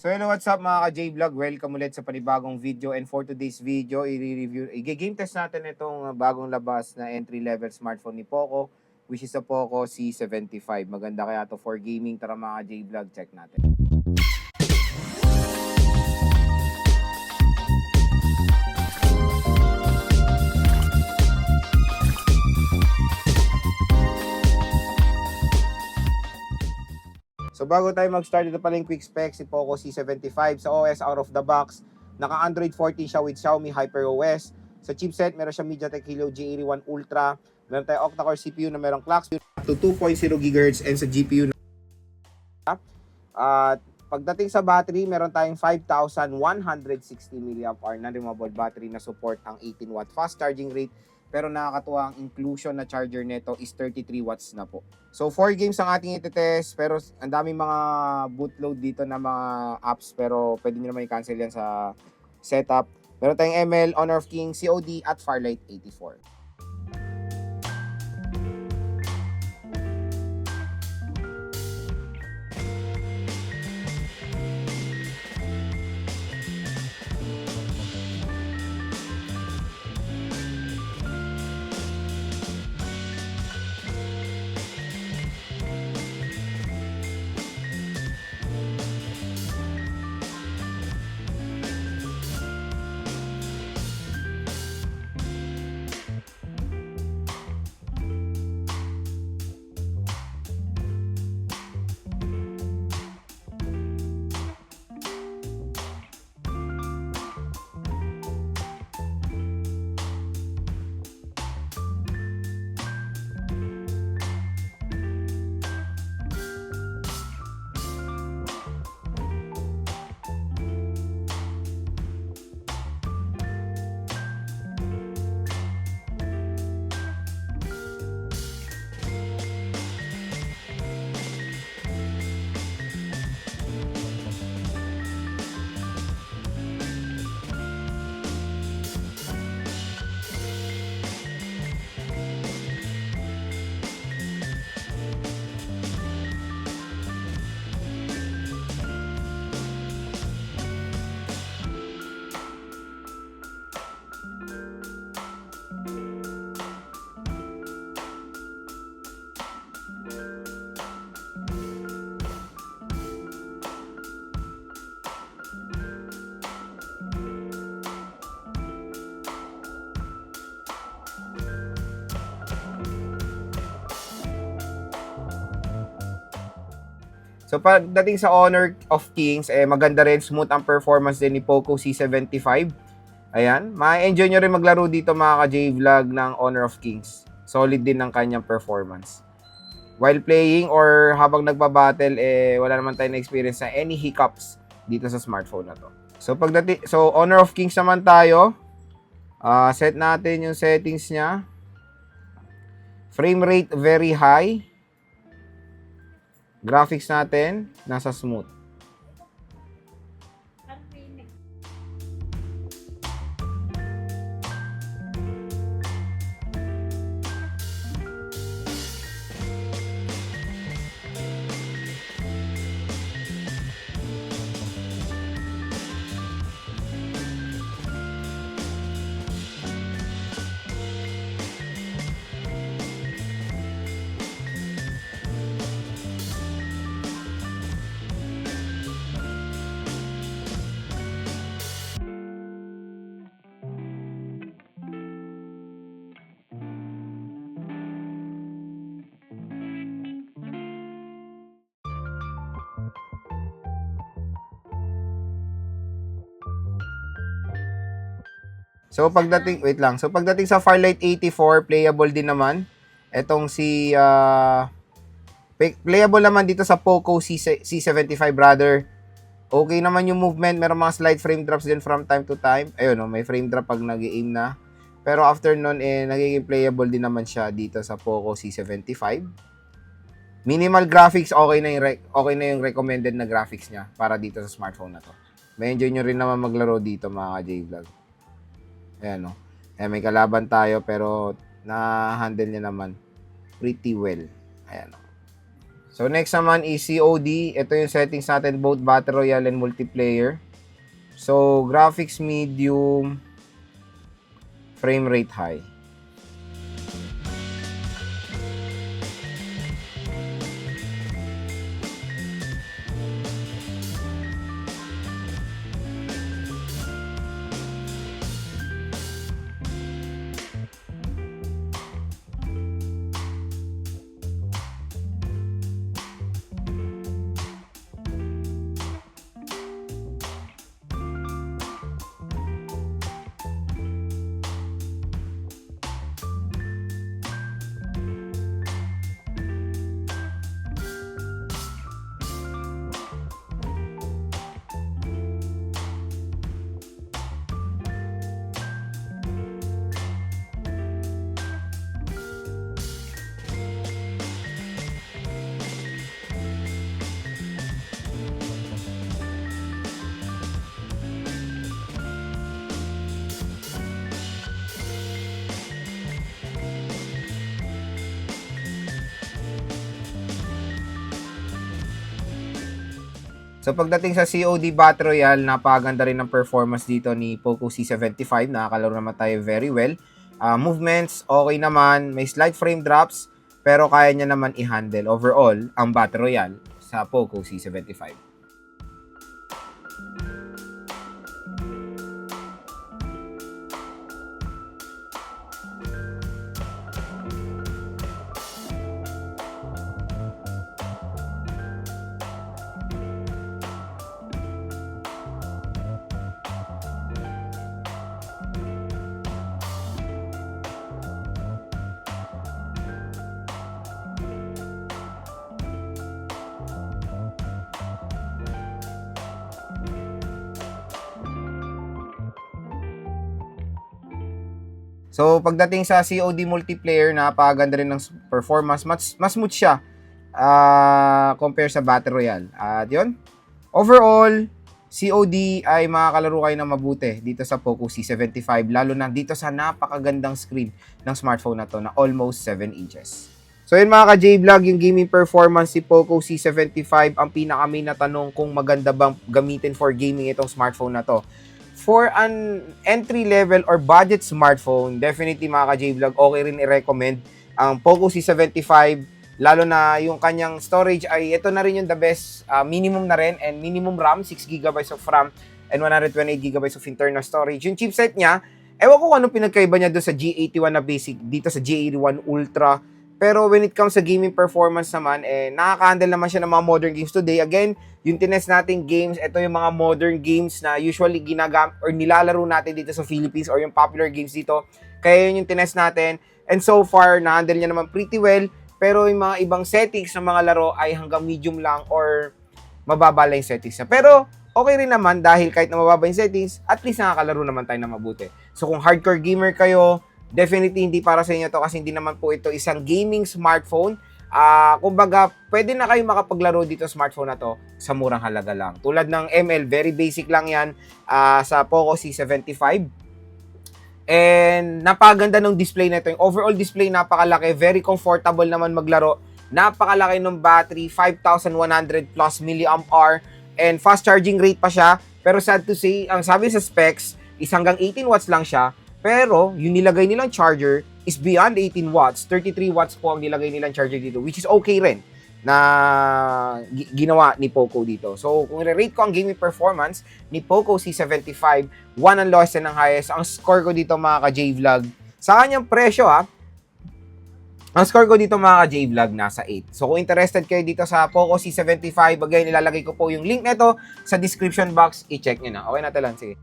So hello, what's up mga ka-J-Vlog? Welcome ulit sa panibagong video, and for today's video, i-game test natin itong bagong labas na entry-level smartphone ni Poco, which is the Poco C75. Maganda kaya to for gaming. Tara mga ka-J-Vlog, check natin. So bago tayo mag-start, ito pala yung quick specs si Poco C75. Sa OS out of the box, naka Android 14 siya with Xiaomi HyperOS. Sa chipset, meron siya MediaTek Helio G81 Ultra. Meron tayong octa-core CPU na merong clock speed up to 2.0 GHz, and sa GPU at pagdating sa battery, meron tayong 5,160 mAh na removable battery na support ang 18 watt fast charging rate. Pero nakakatuwa, ang inclusion na charger nito is 33 watts na po. So 4 games ang ating itetest, pero ang daming mga bootload dito na mga apps, pero pwede nyo naman i-cancel yan sa setup. Meron tayong ML, Honor of Kings, COD at Farlight 84. So pagdating sa Honor of Kings, maganda rin, smooth ang performance din ni Poco C75. Ayan, ma-enjoy nyo rin maglaro dito mga ka-J-Vlog ng Honor of Kings. Solid din ng kanyang performance. While playing or habang nagbabattle, wala naman tayong na-experience na any hiccups dito sa smartphone na to. So Honor of Kings naman tayo. Set natin yung settings niya. Frame rate very high. Graphics natin nasa smooth. So pagdating sa Farlight 84, playable din naman. Etong playable naman dito sa Poco C75 brother. Okay naman yung movement, meron mga slight frame drops din from time to time. Ayun, may frame drop pag nag-aim na. Pero after nun, nagiging playable din naman siya dito sa Poco C75. Minimal graphics, okay na yung recommended na graphics niya para dito sa smartphone na to. May enjoy nyo rin naman maglaro dito mga J-Vlog. Ayan, no? Ayan, may kalaban tayo pero na-handle niya naman pretty well. Ayan, no? So, next naman is COD. Ito yung settings natin, both Battle Royale and multiplayer. So, graphics medium, frame rate high. So, pagdating sa COD Battle Royale, napakaganda rin ng performance dito ni Poco C75. Nakakalaro naman tayo very well. Movements, okay naman. May slight frame drops, pero kaya niya naman i-handle overall ang Battle Royale sa Poco C75. So, pagdating sa COD multiplayer, napakaganda rin ng performance. Mas smooth siya compare sa Battle Royale. At yun, overall, COD ay makakalaro kayo ng mabuti dito sa Poco C75, lalo na dito sa napakagandang screen ng smartphone na to na almost 7 inches. So yun mga ka-J-Vlog, yung gaming performance si Poco C75, ang pinaka-main na tanong kung maganda bang gamitin for gaming itong smartphone na to. For an entry-level or budget smartphone, definitely mga ka-J-Vlog, okay rin i-recommend ang Poco C75, lalo na yung kanyang storage ay ito na rin yung the best, minimum na rin, and minimum RAM, 6GB of RAM and 128GB of internal storage. Yung chipset niya, ewan ko kung anong pinagkaiba niya doon sa G81 na basic, dito sa G81 Ultra. Pero when it comes sa gaming performance naman, nakaka-handle naman siya ng mga modern games today. Again, yung tinest nating games, ito yung mga modern games na usually ginagamit or nilalaro natin dito sa Philippines or yung popular games dito. Kaya yun yung tinest natin. And so far, na-handle niya naman pretty well. Pero yung mga ibang settings ng mga laro ay hanggang medium lang or mababa lang yung settings niya. Pero okay rin naman dahil kahit na mababa yung settings, at least nakakalaro naman tayo na mabuti. So kung hardcore gamer kayo, definitely hindi para sa inyo to kasi hindi naman po ito isang gaming smartphone. Kumbaga, pwede na kayo makapaglaro dito sa smartphone na to sa murang halaga lang. Tulad ng ML, very basic lang yan sa Poco C75. And napakaganda ng display na ito. Yung overall display napakalaki, very comfortable naman maglaro. Napakalaki ng battery, 5,100 plus milliampere and fast charging rate pa siya. Pero sad to say, ang sabi sa specs is hanggang 18 watts lang siya. Pero yung nilagay nilang charger is beyond 18 watts. 33 watts po ang nilagay nilang charger dito, which is okay rin na ginawa ni Poco dito. So, kung i-rate ko ang gaming performance ni Poco C75, 1 ang lowest and ang highest. Ang score ko dito mga ka-J-Vlog, sa kanyang presyo ang score ko dito mga ka-J-Vlog nasa 8. So, kung interested kayo dito sa Poco C75, again, ilalagay ko po yung link nito sa description box. I-check nyo na. Okay na talan, sige.